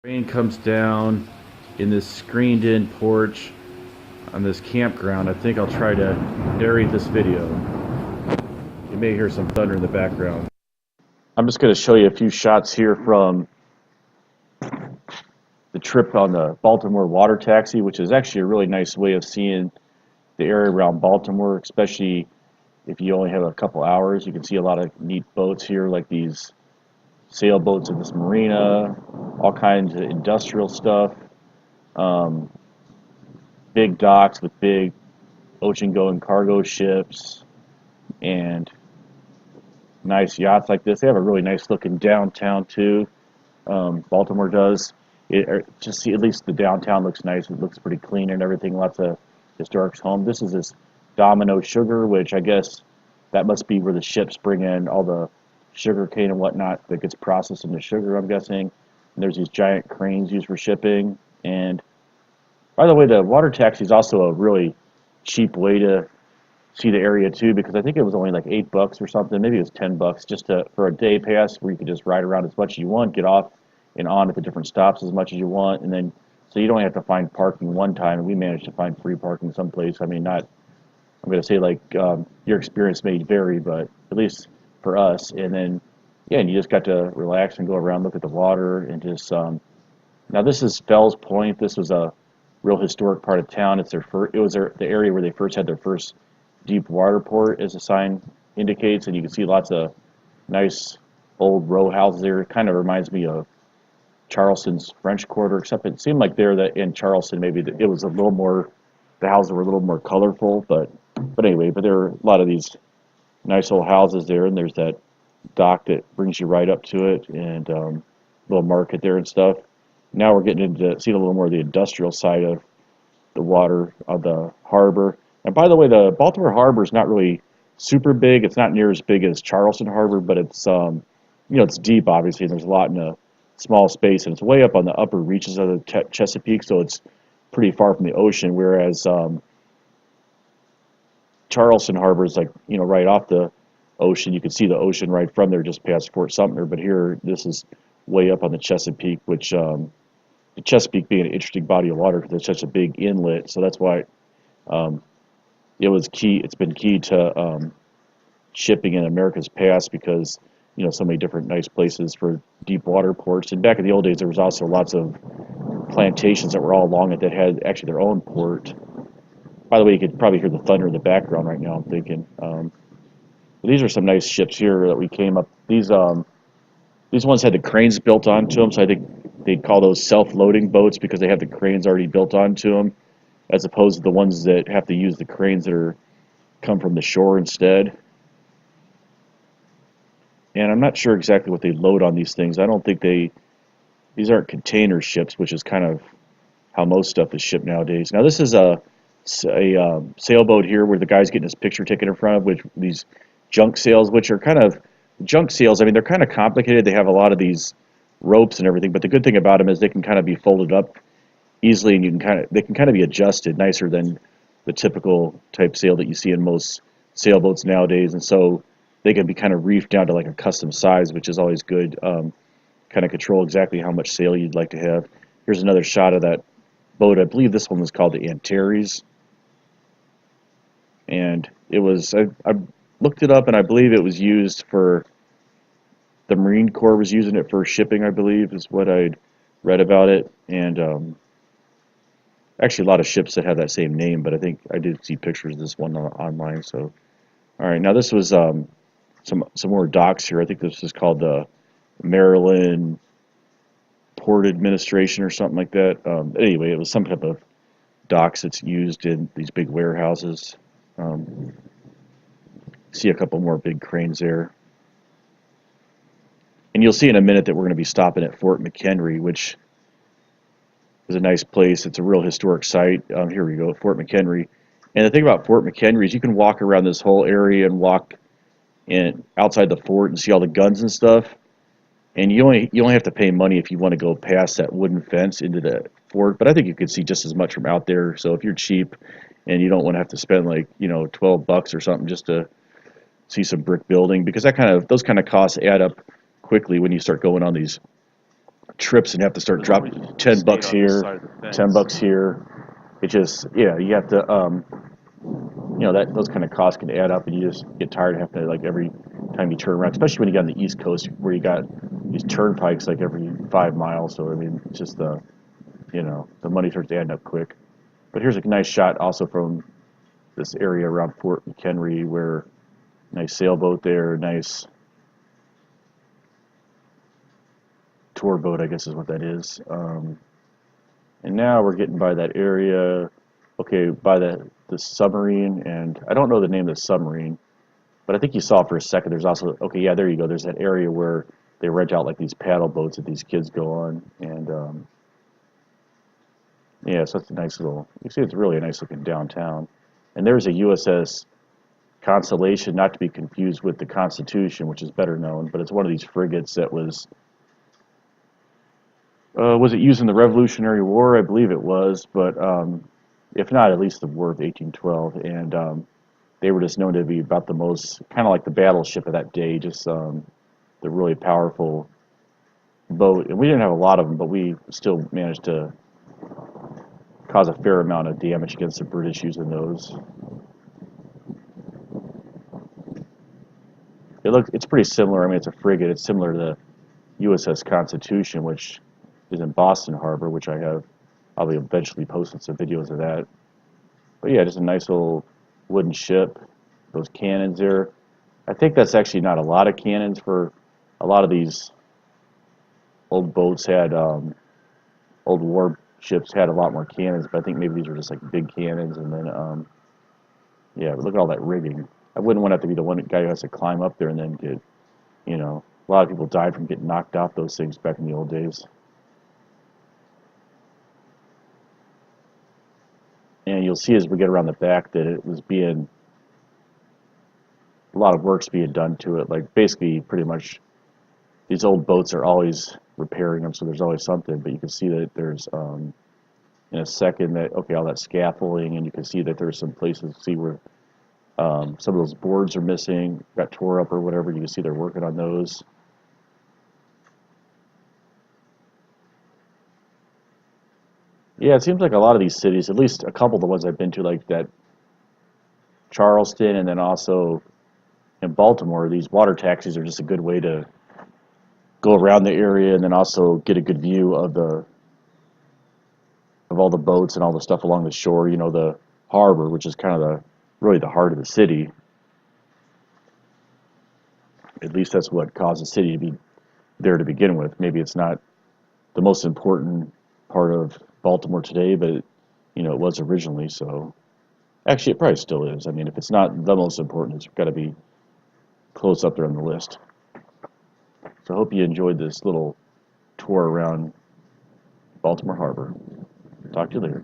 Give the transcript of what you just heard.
Rain comes down in this screened-in porch on this campground. I think I'll try to narrate this video. You may hear some thunder in the background. I'm just going to show you a few shots here from the trip on the Baltimore Water Taxi, which is actually a really nice way of seeing the area around Baltimore, especially if you only have a couple hours. You can see a lot of neat boats here, like these sailboats in this marina, all kinds of industrial stuff, big docks with big ocean-going cargo ships, and nice yachts like this. They have a really nice looking downtown too. Baltimore does. Just see, at least the downtown looks nice. It looks pretty clean and everything. Lots of historic homes. This is this Domino sugar, which I guess that must be where the ships bring in all the sugar cane and whatnot that gets processed into sugar, I'm guessing. And there's these giant cranes used for shipping. And by the way, the water taxi is also a really cheap way to see the area too, because I think it was only like $8 or something. Maybe it was $10 just for a day pass where you could just ride around as much as you want, get off and on at the different stops as much as you want, and then so you don't have to find parking one time. And we managed to find free parking someplace. I mean, not. I'm going to say like your experience may vary, but at least for us. And then, yeah, and you just got to relax and go around, look at the water, and just. Now this is Fells Point. This was a real historic part of town. It's the area where they first had their first deep water port, as the sign indicates, and you can see lots of nice old row houses there. It kind of reminds me of Charleston's French Quarter, except it seemed like there that in Charleston maybe it was a little more, the houses were a little more colorful, but anyway, but there are a lot of these nice old houses there, and there's that dock that brings you right up to it, and little market there and stuff. Now we're getting into seeing a little more of the industrial side of the water of the harbor. And by the way, the Baltimore Harbor is not really super big. It's not near as big as Charleston Harbor, but it's it's deep obviously, and there's a lot in a small space, and it's way up on the upper reaches of the Chesapeake, so it's pretty far from the ocean. Whereas Charleston Harbor is like right off the ocean. You can see the ocean right from there, just past Fort Sumter. But here, this is way up on the Chesapeake, which the Chesapeake being an interesting body of water because it's such a big inlet, so that's why it was key. It's been key to shipping in America's past because so many different nice places for deep water ports. And back in the old days, there was also lots of plantations that were all along it that had actually their own port. By the way, you could probably hear the thunder in the background right now. I'm thinking. These are some nice ships here that we came up. These ones had the cranes built onto them, so I think they'd call those self-loading boats because they have the cranes already built onto them, as opposed to the ones that have to use the cranes that come from the shore instead. And I'm not sure exactly what they load on these things. I don't think these aren't container ships, which is kind of how most stuff is shipped nowadays. Now this is a sailboat here where the guy's getting his picture taken in front of, which these junk sails, which are kind of junk sails. I mean, they're kind of complicated. They have a lot of these ropes and everything, but the good thing about them is they can kind of be folded up easily, and they can kind of be adjusted nicer than the typical type sail that you see in most sailboats nowadays. And so they can be kind of reefed down to like a custom size, which is always good. Kind of control exactly how much sail you'd like to have. Here's another shot of that boat. I believe this one was called the Antares, and it was I looked it up, and I believe it was used for the Marine Corps was using it for shipping, I believe, is what I'd read about it. And actually a lot of ships that have that same name, but I think I did see pictures of this one online. So, all right, now this was some more docks here. I think this is called the Maryland Port Administration or something like that. Anyway, it was some type of docks that's used in these big warehouses. See a couple more big cranes there. And you'll see in a minute that we're going to be stopping at Fort McHenry, which is a nice place. It's a real historic site. Here we go, Fort McHenry. And the thing about Fort McHenry is you can walk around this whole area and walk outside the fort and see all the guns and stuff. And you only have to pay money if you want to go past that wooden fence into the fort. But I think you could see just as much from out there. So if you're cheap and you don't want to have to spend like $12 or something just to see some brick building, because those kind of costs add up quickly when you start going on these trips and have to start dropping 10 bucks here, 10 bucks here. It just, yeah, you have to, that those kind of costs can add up, and you just get tired of having to, like, every time you turn around, especially when you got on the East Coast where you got these turnpikes like every 5 miles. So I mean, it's just the money starts adding up quick. But here's a nice shot also from this area around Fort McHenry, where nice sailboat there, nice tour boat, I guess is what that is. And now we're getting by that area, okay, by the submarine, and I don't know the name of the submarine, but I think you saw for a second. There's also, okay, yeah, there you go. There's that area where they rent out like these paddle boats that these kids go on, and yeah, so it's a nice little. You see, it's really a nice looking downtown. And there's a USS Constellation, not to be confused with the Constitution, which is better known, but it's one of these frigates that was it used in the Revolutionary War? I believe it was, but if not, at least the War of 1812. And they were just known to be about the most, kind of like the battleship of that day, just the really powerful boat. And we didn't have a lot of them, but we still managed to cause a fair amount of damage against the British using those. It's pretty similar. I mean, it's a frigate. It's similar to the USS Constitution, which is in Boston Harbor, which I'll be eventually posting some videos of that. But yeah, just a nice little wooden ship. Those cannons there. I think that's actually not a lot of cannons. For a lot of these old boats had old warships had a lot more cannons, but I think maybe these are just like big cannons. And then yeah, but look at all that rigging. I wouldn't want to have to be the one guy who has to climb up there and then get, a lot of people died from getting knocked off those things back in the old days. And you'll see as we get around the back that it was being, a lot of work's being done to it. Like basically pretty much these old boats are always repairing them, so there's always something. But you can see that there's, in a second, that, okay, all that scaffolding, and you can see that there's some places to see where some of those boards are missing, got tore up or whatever. You can see they're working on those. Yeah, it seems like a lot of these cities, at least a couple of the ones I've been to, like that Charleston and then also in Baltimore, these water taxis are just a good way to go around the area and then also get a good view of all the boats and all the stuff along the shore. The harbor, which is kind of really the heart of the city. At least that's what caused the city to be there to begin with. Maybe it's not the most important part of Baltimore today, but it was originally. So actually, it probably still is. I mean, if it's not the most important, it's got to be close up there on the list. So I hope you enjoyed this little tour around Baltimore Harbor. Talk to you later.